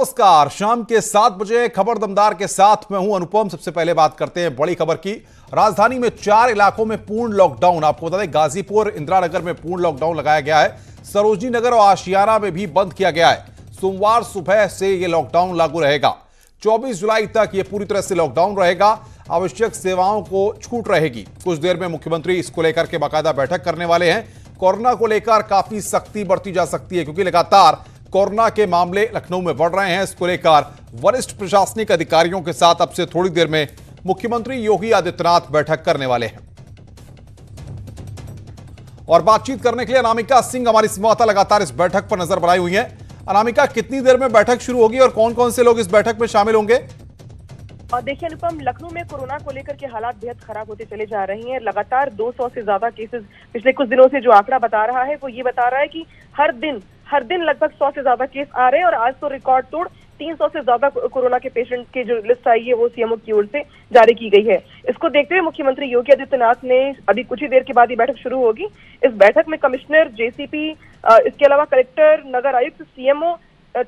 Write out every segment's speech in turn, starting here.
नमस्कार। शाम के 7 बजे खबर दमदार के साथ मैं हूं अनुपम। सबसे पहले बात करते हैं बड़ी खबर की। राजधानी में 4 इलाकों में पूर्ण लॉकडाउन। आपको बता दें गाजीपुर, इंदिरा नगर में पूर्ण लॉकडाउन लगाया गया है। सरोजनी नगर और आशियाना में भी बंद किया गया है। सोमवार सुबह से यह लॉकडाउन लागू रहेगा। 24 जुलाई तक यह पूरी तरह से लॉकडाउन रहेगा। आवश्यक सेवाओं को छूट रहेगी। कुछ देर में मुख्यमंत्री इसको लेकर के बाकायदा बैठक करने वाले हैं। कोरोना को लेकर काफी सख्ती बरती जा सकती है क्योंकि लगातार कोरोना के मामले लखनऊ में बढ़ रहे हैं। इसको लेकर वरिष्ठ प्रशासनिक अधिकारियों के साथ अब से थोड़ी देर में मुख्यमंत्री योगी आदित्यनाथ बैठक करने वाले हैं। और बातचीत करने के लिए अनामिका सिंह हमारी संवाददाता लगातार इस बैठक पर नजर बनाई हुई है। अनामिका, कितनी देर में बैठक शुरू होगी और कौन कौन से लोग इस बैठक में शामिल होंगे? और देखिए अनुपम, लखनऊ में कोरोना को लेकर के हालात बेहद खराब होते चले जा रही हैं। लगातार 200 से ज्यादा केसेस पिछले कुछ दिनों से जो आंकड़ा बता रहा है वो ये बता रहा है कि हर दिन लगभग 100 से ज्यादा केस आ रहे हैं। और आज तो रिकॉर्ड तोड़ 300 से ज्यादा कोरोना के पेशेंट की जो लिस्ट आई है वो सीएमओ की ओर से जारी की गई है। इसको देखते हुए मुख्यमंत्री योगी आदित्यनाथ ने अभी कुछ ही देर के बाद ये बैठक शुरू होगी। इस बैठक में कमिश्नर, जेसीपी, इसके अलावा कलेक्टर, नगर आयुक्त, सीएमओ,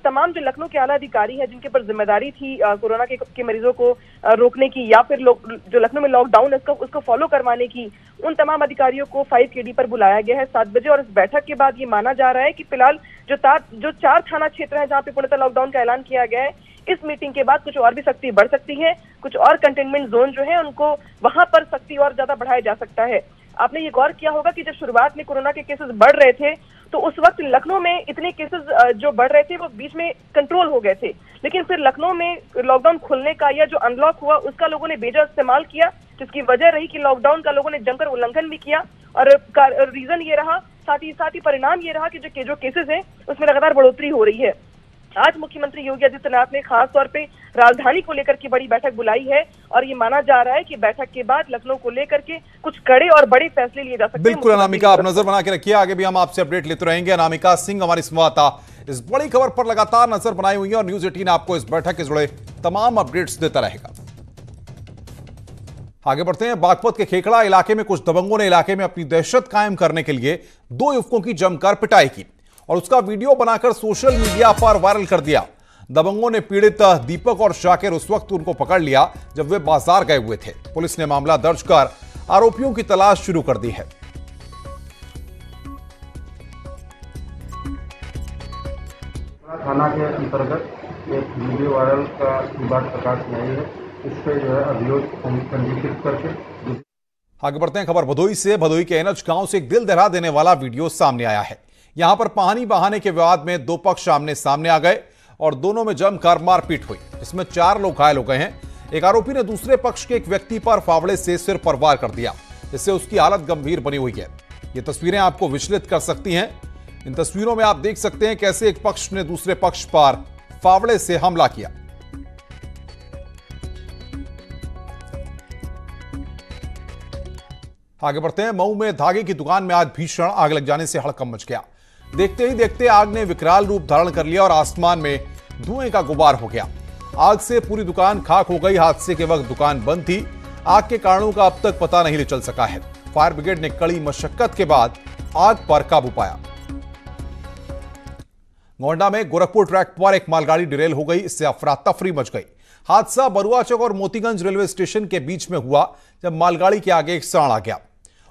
तमाम जो लखनऊ के आला अधिकारी हैं जिनके ऊपर जिम्मेदारी थी कोरोना के मरीजों को रोकने की या फिर जो लखनऊ में लॉकडाउन है उसको फॉलो करवाने की, उन तमाम अधिकारियों को 5KD पर बुलाया गया है 7 बजे। और इस बैठक के बाद ये माना जा रहा है कि फिलहाल जो 4 थाना क्षेत्र हैं जहां पे पूर्णतः लॉकडाउन का ऐलान किया गया है, इस मीटिंग के बाद कुछ और भी सख्ती बढ़ सकती है। कुछ और कंटेनमेंट जोन जो है उनको वहां पर सख्ती और ज्यादा बढ़ाया जा सकता है। आपने ये गौर किया होगा कि जब शुरुआत में कोरोना के केसेस बढ़ रहे थे तो उस वक्त लखनऊ में इतने केसेस जो बढ़ रहे थे वो बीच में कंट्रोल हो गए थे, लेकिन फिर लखनऊ में लॉकडाउन खुलने का या जो अनलॉक हुआ उसका लोगों ने बेजा इस्तेमाल किया, जिसकी वजह रही कि लॉकडाउन का लोगों ने जमकर उल्लंघन भी किया। और रीजन ये रहा, साथ ही परिणाम ये रहा कि जो केसेस हैं उसमें लगातार बढ़ोतरी हो रही है। आज मुख्यमंत्री योगी आदित्यनाथ ने खास तौर पे राजधानी को लेकर के बड़ी बैठक बुलाई है और ये माना जा रहा है कि बैठक के बाद लखनऊ को लेकर के कुछ कड़े और बड़े फैसले लिए जा सकते हैं। बिल्कुल अनामिका, आप नजर बना के रखिए, आगे भी हम आपसे अपडेट लेते रहेंगे। अनामिका सिंह हमारी संवाददाता इस बड़ी खबर पर लगातार नजर बनाई हुई है और न्यूज 18 आपको इस बैठक के जुड़े तमाम अपडेट्स देता रहेगा। आगे बढ़ते हैं। बागपत के खेखड़ा इलाके में कुछ दबंगों ने इलाके में अपनी दहशत कायम करने के लिए 2 युवकों की जमकर पिटाई की और उसका वीडियो बनाकर सोशल मीडिया पर वायरल कर दिया। दबंगों ने पीड़ित दीपक और शाकिर उस वक्त उनको पकड़ लिया जब वे बाजार गए हुए थे। पुलिस ने मामला दर्ज कर आरोपियों की तलाश शुरू कर दी है। थाना के अंतर्गत एक वीडियो वायरल का बात प्रकाश में आई है। इस पे जो है अभियोग पंजीकृत करके आगे बढ़ते हैं। खबर भदोही से। भदोही के एनएच गांव से एक दिल दहला देने वाला वीडियो सामने आया है। यहां पर पानी बहाने के विवाद में 2 पक्ष आमने सामने आ गए और दोनों में जमकर मारपीट हुई। इसमें 4 लोग घायल हो गए हैं। एक आरोपी ने दूसरे पक्ष के एक व्यक्ति पर फावड़े से सिर पर वार कर दिया, इससे उसकी हालत गंभीर बनी हुई है। ये तस्वीरें आपको विचलित कर सकती हैं। इन तस्वीरों में आप देख सकते हैं कैसे एक पक्ष ने दूसरे पक्ष पर फावड़े से हमला किया। आगे बढ़ते हैं। मऊ में धागे की दुकान में आज भीषण आग लग जाने से हड़कंप मच गया। देखते ही देखते आग ने विकराल रूप धारण कर लिया और आसमान में धुएं का गुबार हो गया। आग से पूरी दुकान खाक हो गई। हादसे के वक्त दुकान बंद थी। आग के कारणों का अब तक पता नहीं चल सका है। फायर ब्रिगेड ने कड़ी मशक्कत के बाद आग पर काबू पाया। गोंडा में गोरखपुर ट्रैक पर एक मालगाड़ी डिरेल हो गई, इससे अफरा तफरी मच गई। हादसा बरुआ चौक और मोतीगंज रेलवे स्टेशन के बीच में हुआ जब मालगाड़ी के आगे एक सांड आ गया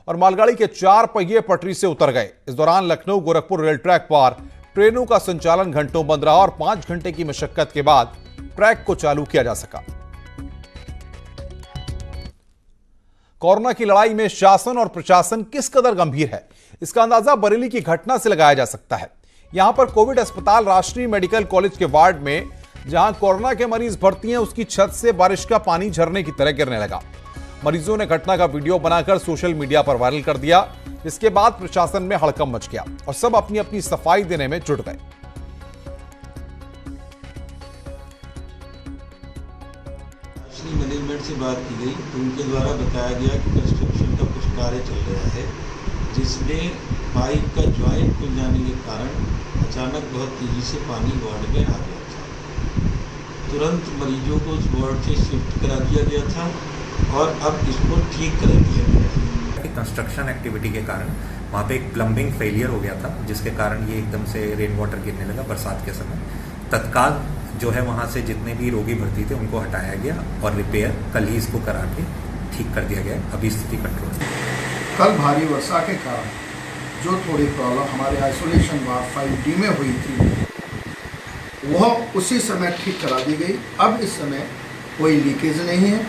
और मालगाड़ी के 4 पहिए पटरी से उतर गए। इस दौरान लखनऊ गोरखपुर रेल ट्रैक पर ट्रेनों का संचालन घंटों बंद रहा और 5 घंटे की मशक्कत के बाद ट्रैक को चालू किया जा सका। कोरोना की लड़ाई में शासन और प्रशासन किस कदर गंभीर है, इसका अंदाजा बरेली की घटना से लगाया जा सकता है। यहां पर कोविड अस्पताल राष्ट्रीय मेडिकल कॉलेज के वार्ड में जहां कोरोना के मरीज भर्ती हैं, उसकी छत से बारिश का पानी झरने की तरह गिरने लगा। मरीजों ने घटना का वीडियो बनाकर सोशल मीडिया पर वायरल कर दिया। इसके बाद प्रशासन में हड़कंप मच गया और सब अपनी अपनी सफाई देने में जुट गए। मैनेजमेंट से बात की गई तो उनके द्वारा बताया गया कि कंस्ट्रक्शन का कुछ कार्य चल रहा है, जिसमें पाइप का ज्वाइंट खुल जाने के कारण अचानक बहुत तेजी से पानी वार्ड में आ गया था। तुरंत मरीजों को उस वार्ड से शिफ्ट करा दिया गया था और अब इसको ठीक कर दिया गया है। कंस्ट्रक्शन एक्टिविटी के कारण वहाँ पे एक प्लम्बिंग फेलियर हो गया था, जिसके कारण ये एकदम से रेन वाटर गिरने लगा बरसात के समय। तत्काल जो है वहाँ से जितने भी रोगी भर्ती थे उनको हटाया गया और रिपेयर कल ही इसको करा के ठीक कर दिया गया। अभी स्थिति कंट्रोल है। कल भारी वर्षा के कारण जो थोड़ी प्रॉब्लम हमारे आइसोलेशन वार्ड 5D में हुई थी वह उसी समय ठीक करा दी गई। अब इस समय कोई लीकेज नहीं है,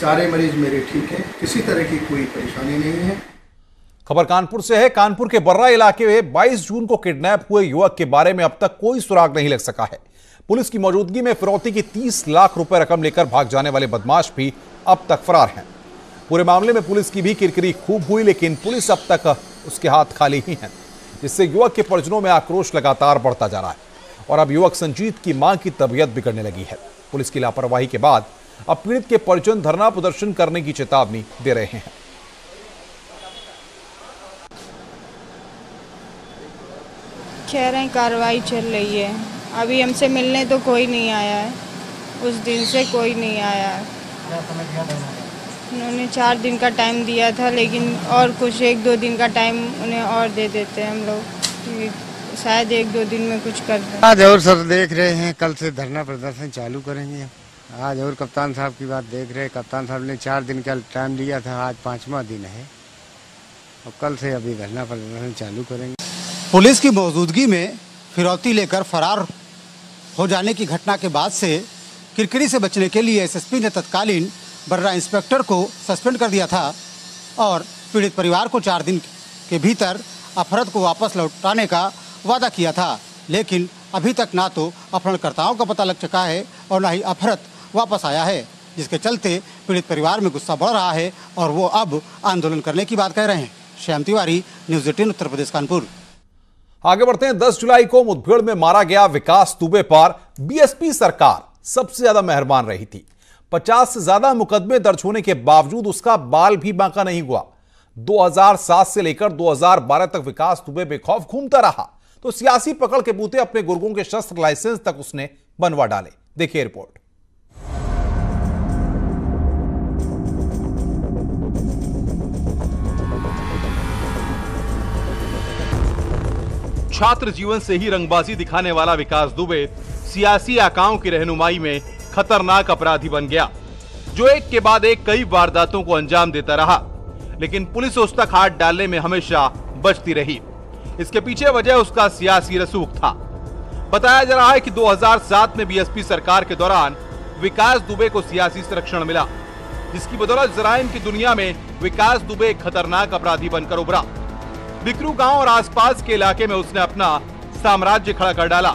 सारे मरीज मेरे ठीक हैं, किसी तरह की कोई परेशानी नहीं है। खबर कानपुर से है। कानपुर के बर्रा इलाके में 22 जून को किडनैप हुए युवक के बारे में अब तक कोई सुराग नहीं लग सका है। पुलिस की मौजूदगी में फिरौती की 30 लाख रुपए रकम लेकर भाग जाने वाले बदमाश भी अब तक फरार हैं। पूरे मामले में पुलिस की भी किरकिरी खूब हुई, लेकिन पुलिस अब तक उसके हाथ खाली ही है, जिससे युवक के परिजनों में आक्रोश लगातार बढ़ता जा रहा है और अब युवक संजीत की मां की तबीयत बिगड़ने लगी है। पुलिस की लापरवाही के बाद अब पीड़ित के परिजन धरना प्रदर्शन करने की चेतावनी दे रहे हैं। कह रहे हैं कार्रवाई चल रही है, अभी हमसे मिलने तो कोई नहीं आया है, उस दिन से कोई नहीं आया है। उन्होंने 4 दिन का टाइम दिया था, लेकिन और कुछ 1-2 दिन का टाइम उन्हें और दे देते हैं हम लोग, शायद 1-2 दिन में कुछ कर दें। आज और सर देख रहे हैं, कल से धरना प्रदर्शन चालू करेंगे। आज और कप्तान साहब की बात देख रहे हैं, कप्तान साहब ने 4 दिन का टाइम दिया था, आज 5वां दिन है और कल से अभी धरना प्रदर्शन चालू करेंगे। पुलिस की मौजूदगी में फिरौती लेकर फरार हो जाने की घटना के बाद से किरकिरी से बचने के लिए एसएसपी ने तत्कालीन बर्रा इंस्पेक्टर को सस्पेंड कर दिया था और पीड़ित परिवार को 4 दिन के भीतर अपहृत को वापस लौटाने का वादा किया था, लेकिन अभी तक ना तो अपहरणकर्ताओं का पता लग चुका है और ना ही अपहृत वापस आया है, जिसके चलते पीड़ित परिवार में गुस्सा बढ़ रहा है और वो अब आंदोलन करने की बात कह रहे हैं। श्याम तिवारी, न्यूज़ 18 उत्तर प्रदेश कानपुर। आगे बढ़ते हैं। 10 जुलाई को मुठभेड़ में मारा गया विकास दुबे पर बीएसपी सरकार सबसे ज्यादा मेहरबान रही थी। 50 से ज्यादा मुकदमे दर्ज होने के बावजूद उसका बाल भी बांका नहीं हुआ। 2007 से लेकर 2012 तक विकास दुबे बेखौफ घूमता रहा, तो सियासी पकड़ के बूते अपने गुर्गों के शस्त्र लाइसेंस तक उसने बनवा डाले। देखिए रिपोर्ट। छात्र जीवन से ही रंगबाजी दिखाने वाला विकास दुबे सियासी आकाओं की रहनुमाई में खतरनाक अपराधी बन गया, जो एक के बाद एक कई वारदातों को अंजाम देता रहा, लेकिन पुलिस उस तक हाथ डालने में हमेशा बचती रही। इसके पीछे वजह उसका सियासी रसूख था। बताया जा रहा है कि 2007 में बीएसपी सरकार के दौरान विकास दुबे को सियासी संरक्षण मिला, जिसकी बदौलत जराइम की दुनिया में विकास दुबे एक खतरनाक अपराधी बनकर उभरा। बिकरू गांव और आसपास के इलाके में उसने अपना साम्राज्य खड़ा कर डाला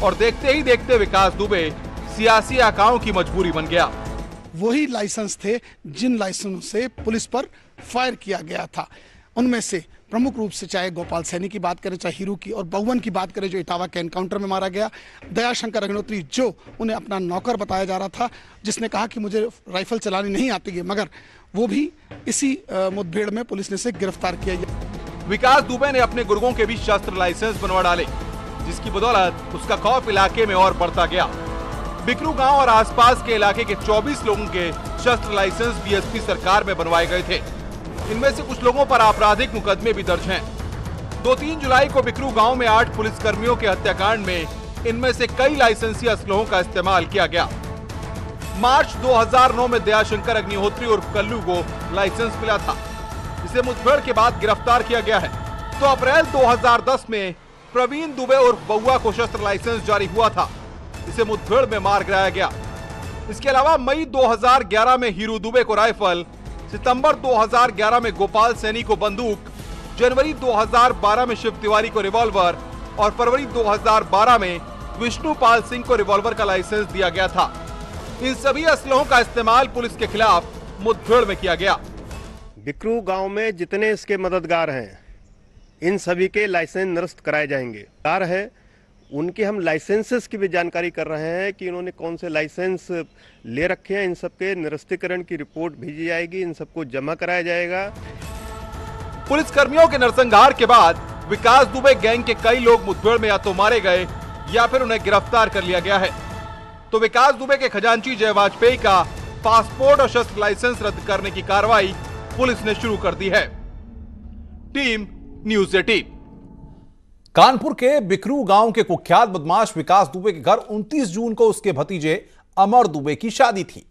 और देखते ही देखते विकास दुबे सियासी आकाओं की मजबूरी बन गया। वही लाइसेंस थे जिन लाइसेंस से पुलिस पर फायर किया गया था। उनमें से प्रमुख रूप से चाहे गोपाल सैनी की बात करें, चाहे हीरू की, और बहुवन की बात करें जो इटावा के एनकाउंटर में मारा गया, दयाशंकर अग्निहोत्री जो उन्हें अपना नौकर बताया जा रहा था, जिसने कहा कि मुझे राइफल चलानी नहीं आती है, मगर वो भी इसी मुठभेड़ में पुलिस ने से गिरफ्तार किया। विकास दुबे ने अपने गुर्गों के भी शस्त्र लाइसेंस बनवा डाले, जिसकी बदौलत उसका खौफ इलाके में और बढ़ता गया। बिकरू गांव और आसपास के इलाके के 24 लोगों के शस्त्र लाइसेंस बीएसपी सरकार में बनवाए गए थे। इनमें से कुछ लोगों पर आपराधिक मुकदमे भी दर्ज हैं। 2-3 जुलाई को बिकरू गांव में 8 पुलिसकर्मियों के हत्याकांड में इनमें से कई लाइसेंसी असलहों का इस्तेमाल किया गया। मार्च 2009 में दयाशंकर अग्निहोत्री और कल्लू को लाइसेंस मिला था, इसे मुठभेड़ के बाद गिरफ्तार किया गया है। तो अप्रैल 2010 में प्रवीण दुबे और बउआ को शस्त्र लाइसेंस जारी हुआ था, इसे मुठभेड़ में मार गिराया गया। इसके अलावा मई 2011 में हीरू दुबे को राइफल, सितंबर 2011 में गोपाल सैनी को बंदूक, जनवरी 2012 में शिव तिवारी को रिवॉल्वर और फरवरी 2012 में विष्णुपाल सिंह को रिवॉल्वर का लाइसेंस दिया गया था। इन सभी असलहों का इस्तेमाल पुलिस के खिलाफ मुठभेड़ में किया गया। बिकरू गांव में जितने इसके मददगार हैं, इन सभी के लाइसेंस निरस्त कराए जाएंगे। कार है उनके हम लाइसेंसेस की भी जानकारी कर रहे हैं कि इन्होंने कौन से लाइसेंस ले रखे हैं। इन सबके निरस्तीकरण की रिपोर्ट भेजी जाएगी, इन सबको जमा कराया जाएगा। पुलिस कर्मियों के नरसंहार के बाद विकास दुबे गैंग के कई लोग मुठभेड़ में या तो मारे गए या फिर उन्हें गिरफ्तार कर लिया गया है। तो विकास दुबे के खजांची जय वाजपेयी का पासपोर्ट और शस्त्र लाइसेंस रद्द करने की कार्रवाई पुलिस ने शुरू कर दी है। Team news 18। कानपुर के बिकरू गांव के कुख्यात बदमाश विकास दुबे के घर 29 जून को उसके भतीजे अमर दुबे की शादी थी।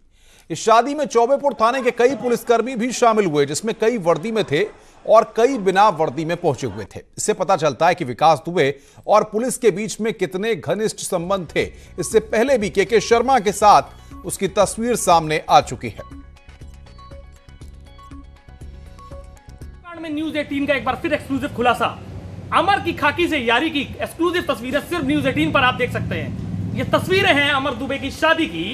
इस शादी में चौबेपुर थाने के कई पुलिसकर्मी भी शामिल हुए, जिसमें कई वर्दी में थे और कई बिना वर्दी में पहुंचे हुए थे। इससे पता चलता है कि विकास दुबे और पुलिस के बीच में कितने घनिष्ठ संबंध थे। इससे पहले भी के शर्मा के साथ उसकी तस्वीर सामने आ चुकी है। में न्यूज 18 का एक बार फिर एक्सक्लूसिव खुलासा, अमर की खाकी से यारी की एक्सक्लूसिव तस्वीरें सिर्फ न्यूज 18 पर आप देख सकते हैं। ये तस्वीरें हैं अमर दुबे की शादी की,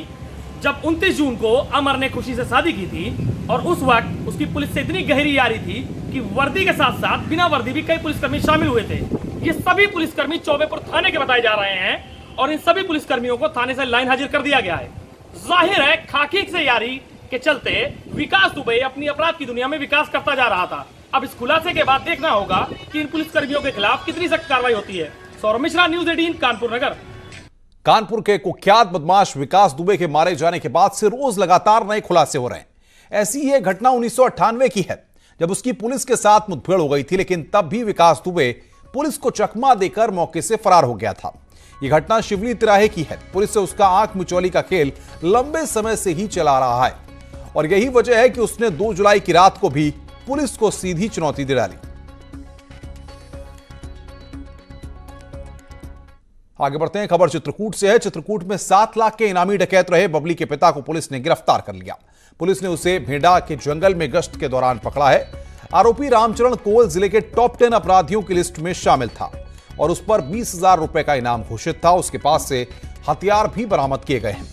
जब 29 जून को अमर ने खुशी से शादी की थी और उस वक्त उसकी पुलिस से इतनी गहरी यारी थी कि वर्दी के साथ साथ बिना वर्दी भी कई पुलिसकर्मी शामिल हुए थे। ये सभी पुलिसकर्मी चौबेपुर थाने के बताए जा रहे हैं और इन सभी पुलिसकर्मियों को थाने से लाइन हाजिर कर दिया गया है। जाहिर है खाकी से यारी के चलते विकास दुबे अपनी अपराध की दुनिया में विकास करता जा रहा था। अब इस खुलासे के बाद देखना होगा कि इन पुलिसकर्मियों के खिलाफ कितनी सख्त कार्रवाई होती है। सौरभ मिश्रा, न्यूज 18, कानपुर नगर। कानपुर के कुख्यात बदमाश विकास दुबे के मारे जाने के बाद से रोज लगातार नए खुलासे हो रहे हैं। ऐसी ही एक घटना 1998 की है, जब उसकी पुलिस के साथ मुठभेड़ हो गई थी, लेकिन तब भी विकास दुबे पुलिस को चकमा देकर मौके से फरार हो गया था। यह घटना शिवली तिराहे की है। पुलिस से उसका आंख मिचौली का खेल लंबे समय से ही चला रहा है और यही वजह है कि उसने 2 जुलाई की रात को भी पुलिस को सीधी चुनौती दे डाली। आगे बढ़ते हैं, खबर चित्रकूट से है। चित्रकूट में 7 लाख के इनामी डकैत रहे बबली के पिता को पुलिस ने गिरफ्तार कर लिया। पुलिस ने उसे भेड़ा के जंगल में गश्त के दौरान पकड़ा है। आरोपी रामचरण कोल जिले के टॉप 10 अपराधियों की लिस्ट में शामिल था और उस पर 20,000 रुपए का इनाम घोषित था। उसके पास से हथियार भी बरामद किए गए हैं।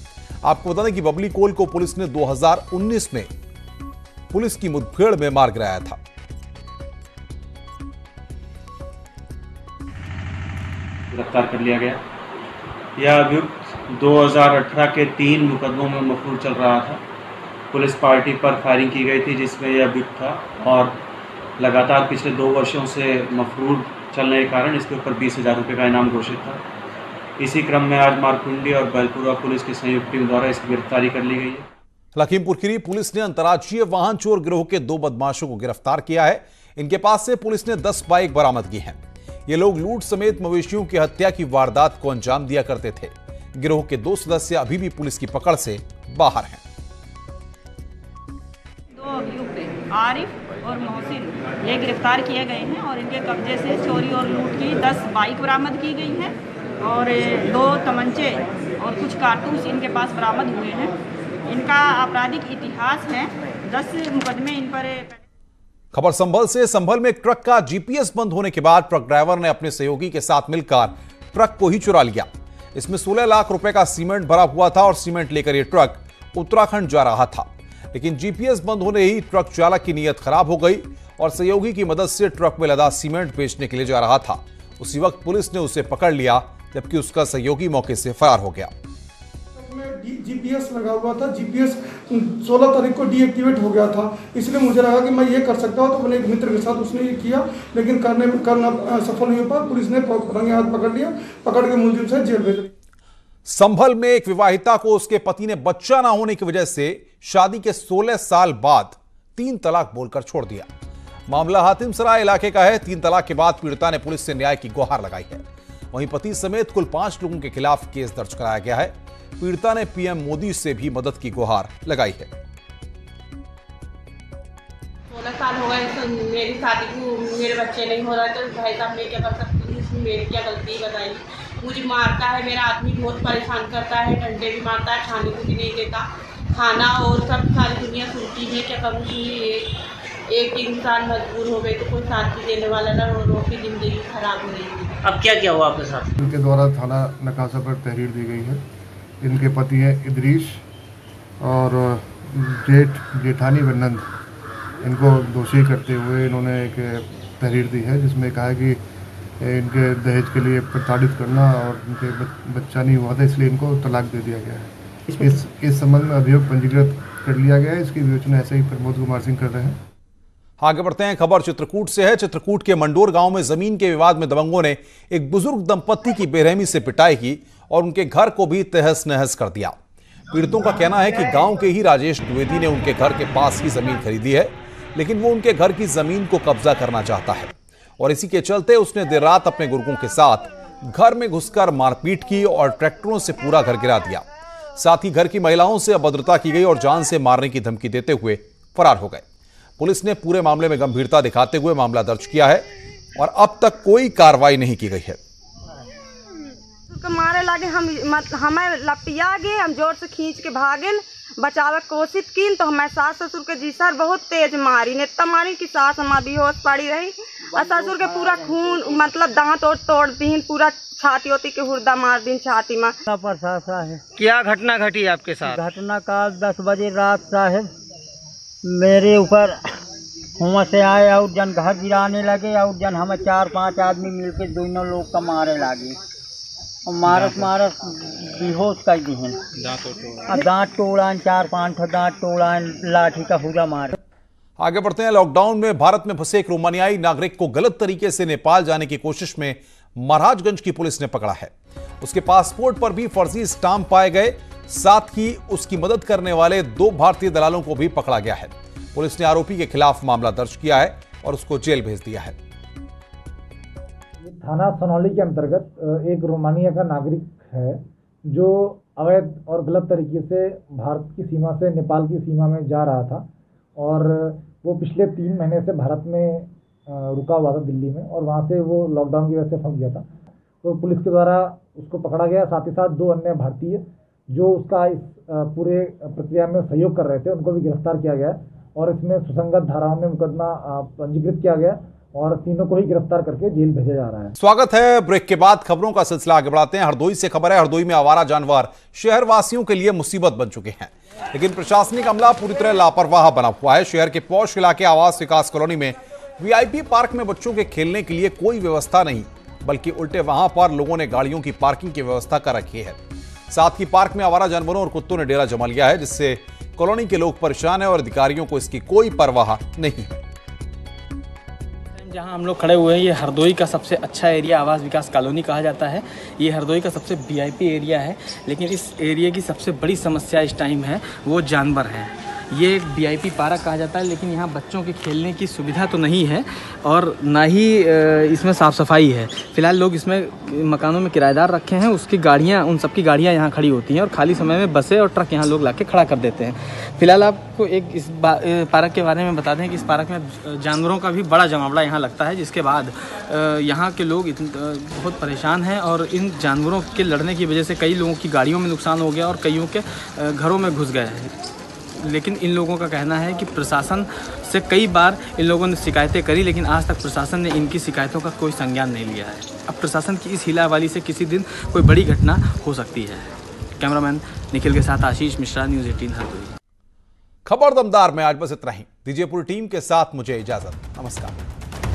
आपको बता दें कि बबली कोल को पुलिस ने 2019 में पुलिस की मुठभेड़ में मार गिराया था। गिरफ्तार कर लिया गया। यह अभियुक्त 2018 के 3 मुकदमों में मफरूर चल रहा था। पुलिस पार्टी पर फायरिंग की गई थी जिसमें यह अभियुक्त था और लगातार पिछले 2 वर्षों से मफरूर चलने के कारण इसके ऊपर 20,000 रुपये का इनाम घोषित था। इसी क्रम में आज मारकुंडी और बैलपुरा पुलिस की संयुक्त टीम द्वारा इसकी गिरफ्तारी कर ली गई है। लखीमपुर खीरी पुलिस ने अंतर्राज्यीय वाहन चोर गिरोह के 2 बदमाशों को गिरफ्तार किया है। इनके पास से पुलिस ने 10 बाइक बरामद की हैं। ये लोग लूट समेत मवेशियों की हत्या की वारदात को अंजाम दिया करते थे। गिरोह के 2 सदस्य अभी भी पुलिस की पकड़ से बाहर हैं। 2 अभियुक्त आरिफ और मोहसिन ये गिरफ्तार किए गए हैं और इनके कब्जे से चोरी और लूट की 10 बाइक बरामद की गई हैं और 2 तमंचे और कुछ कारतूस इनके पास बरामद हुए हैं। इनका आपराधिक इतिहास है, 10 मुकदमे इन पर। खबर संभल से। संभल में एक ट्रक का जीपीएस बंद होने के बाद ट्रक ड्राइवर ने अपने सहयोगी के साथ मिलकर ट्रक को ही चुरा लिया। इसमें 16 लाख रुपए का सीमेंट भरा हुआ था और सीमेंट लेकर यह ट्रक उत्तराखंड जा रहा था, लेकिन जीपीएस बंद होने ही ट्रक चालक की नीयत खराब हो गई और सहयोगी की मदद से ट्रक में लदा सीमेंट बेचने के लिए जा रहा था। उसी वक्त पुलिस ने उसे पकड़ लिया, जबकि उसका सहयोगी मौके से फरार हो गया। जीपीएस लगा हुआ था, जीपीएस 16 तारीख को डीएक्टिवेट हो गया था, इसलिए मुझे लगा कि मैं ये कर सकता हूँ, तो मैंने एक मित्र के साथ उसने ये किया, लेकिन करना सफल नहीं हो पाया। पुलिस ने रंगे हाथ पकड़ लिया, पकड़ के मुलजिम से जेल भेज दिया। संभल में एक विवाहिता को उसके पति ने बच्चा ना होने की वजह से शादी के 16 साल बाद 3 तलाक बोलकर छोड़ दिया। मामला हातिमसराय इलाके का है। 3 तलाक के बाद पीड़िता ने पुलिस से न्याय की गुहार लगाई है। वहीं पति समेत कुल 5 लोगों के खिलाफ केस दर्ज कराया गया है। पीड़िता ने पीएम मोदी से भी मदद की गुहार लगाई है। 16 साल हो गए मेरी शादी को, मेरे बच्चे नहीं हो रहे, तो भाई साहब मैं क्या कर सकती हूँ, इसमें मेरी क्या गलती बताई। मुझे मारता है, मेरा आदमी बहुत परेशान करता है, डंडे भी मारता है, खाने को भी नहीं देता, खाना और सब सारी दुनिया सुनती है। क्या करूँगी, एक इंसान मजबूर हो गई तो कोई साथ भी देने वाला ना, रो की जिंदगी खराब हो रही है। अब क्या क्या हुआ आपके साथ? इनके द्वारा थाना नकासा पर तहरीर दी गई है। इनके पति हैं इदरीश और जेठानी वनंद। इनको दोषी करते हुए इन्होंने एक तहरीर दी है जिसमें कहा है कि इनके दहेज के लिए प्रताड़ित करना और इनके बच्चा नहीं हुआ था, इसलिए इनको तलाक दे दिया गया है। इस संबंध में अभियोग पंजीकृत कर लिया गया है। इसकी विवेचना ऐसे ही प्रमोद कुमार सिंह कर रहे हैं। आगे बढ़ते हैं, खबर चित्रकूट से है। चित्रकूट के मंडोर गांव में जमीन के विवाद में दबंगों ने एक बुजुर्ग दंपत्ति की बेरहमी से पिटाई की और उनके घर को भी तहस नहस कर दिया। पीड़ितों का कहना है कि गांव के ही राजेश द्विवेदी ने उनके घर के पास ही जमीन खरीदी है, लेकिन वो उनके घर की जमीन को कब्जा करना चाहता है और इसी के चलते उसने देर रात अपने गुर्गों के साथ घर में घुसकर मारपीट की और ट्रैक्टरों से पूरा घर गिरा दिया। साथ ही घर की महिलाओं से अभद्रता की गई और जान से मारने की धमकी देते हुए फरार हो गए। पुलिस ने पूरे मामले में गंभीरता दिखाते हुए मामला दर्ज किया है और अब तक कोई कार्रवाई नहीं की गई है। मारे लगे हमें लपिया गए, हम जोर से खींच के भागे, बचावे कोशिश की तो हमारे सास ससुर के जी सर बहुत तेज मारी ने, इतना मारी कि सास हमारी बेहोश पड़ी रही और ससुर के पूरा खून मतलब दांत तोड़ दी, पूरा छाती होती के हुर्दा मार दी छाती में। है क्या घटना घटी आपके साथ? घटना का 10 बजे रात साहब मेरे ऊपर हुआ से आए और जन घर गिराने लगे और जन हमें 4-5 आदमी मिलके दोनों लोग का मारे लगे और मारत बेहोश कर दी हैं। दांत तोड़ा, 4-5 दांत तोड़ा, लाठी का हुजा मारे। आगे बढ़ते हैं। लॉकडाउन में भारत में फंसे एक रोमानियाई नागरिक को गलत तरीके से नेपाल जाने की कोशिश में महाराजगंज की पुलिस ने पकड़ा है। उसके पासपोर्ट पर भी फर्जी स्टाम्प पाए गए, साथ ही उसकी मदद करने वाले 2 भारतीय दलालों को भी पकड़ा गया है। पुलिस ने आरोपी के खिलाफ मामला दर्ज किया है और उसको जेल भेज दिया है। थाना सनौली के अंतर्गत एक रोमानिया का नागरिक है जो अवैध और गलत तरीके से भारत की सीमा से नेपाल की सीमा में जा रहा था और वो पिछले 3 महीने से भारत में रुका हुआ था दिल्ली में और वहाँ से वो लॉकडाउन की वजह से फंस गया था। तो पुलिस के द्वारा उसको पकड़ा गया, साथ ही साथ 2 अन्य भारतीय जो उसका इस पूरे प्रक्रिया में सहयोग कर रहे थे उनको भी गिरफ्तार किया गया और इसमें सुसंगत धाराओं में मुकदमा पंजीकृत किया गया और तीनों को ही गिरफ्तार करके जेल भेजा जा रहा है। स्वागत है। ब्रेक के बाद खबरों का सिलसिला आगे बढ़ाते हैं। हरदोई से खबर है, हरदोई में आवारा जानवर शहरवासियों के लिए मुसीबत बन चुके हैं, लेकिन प्रशासनिक अमला पूरी तरह लापरवाह बना हुआ है। शहर के पौष इलाके आवास विकास कॉलोनी में वीआईपी पार्क में बच्चों के खेलने के लिए कोई व्यवस्था नहीं, बल्कि उल्टे वहां पर लोगों ने गाड़ियों की पार्किंग की व्यवस्था कर रखी है। साथ ही पार्क में आवारा जानवरों और कुत्तों ने डेरा जमा लिया है, जिससे कॉलोनी के लोग परेशान हैं और अधिकारियों को इसकी कोई परवाह नहीं है। जहां हम लोग खड़े हुए हैं ये हरदोई का सबसे अच्छा एरिया आवास विकास कॉलोनी कहा जाता है। ये हरदोई का सबसे वीआईपी एरिया है, लेकिन इस एरिया की सबसे बड़ी समस्या इस टाइम है वो जानवर है। ये एक वीआईपी पार्क कहा जाता है, लेकिन यहाँ बच्चों के खेलने की सुविधा तो नहीं है और ना ही इसमें साफ़ सफाई है। फिलहाल लोग इसमें मकानों में किराएदार रखे हैं, उसकी गाड़ियाँ उन सबकी गाड़ियाँ यहाँ खड़ी होती हैं और खाली समय में बसें और ट्रक यहाँ लोग लाके खड़ा कर देते हैं। फिलहाल आपको एक इस पार्क के बारे में बता दें कि इस पार्क में जानवरों का भी बड़ा जमावड़ा यहाँ लगता है, जिसके बाद यहाँ के लोग बहुत परेशान हैं और इन जानवरों के लड़ने की वजह से कई लोगों की गाड़ियों में नुकसान हो गया और कईयों के घरों में घुस गए हैं। लेकिन इन लोगों का कहना है कि प्रशासन से कई बार इन लोगों ने शिकायतें करी, लेकिन आज तक प्रशासन ने इनकी शिकायतों का कोई संज्ञान नहीं लिया है। अब प्रशासन की इस हिलावाली से किसी दिन कोई बड़ी घटना हो सकती है। कैमरामैन निखिल के साथ आशीष मिश्रा, न्यूज़ 18 हरदोई। खबर दमदार में आज बस इतना ही। दीजिए पूरी टीम के साथ मुझे इजाजत। नमस्कार।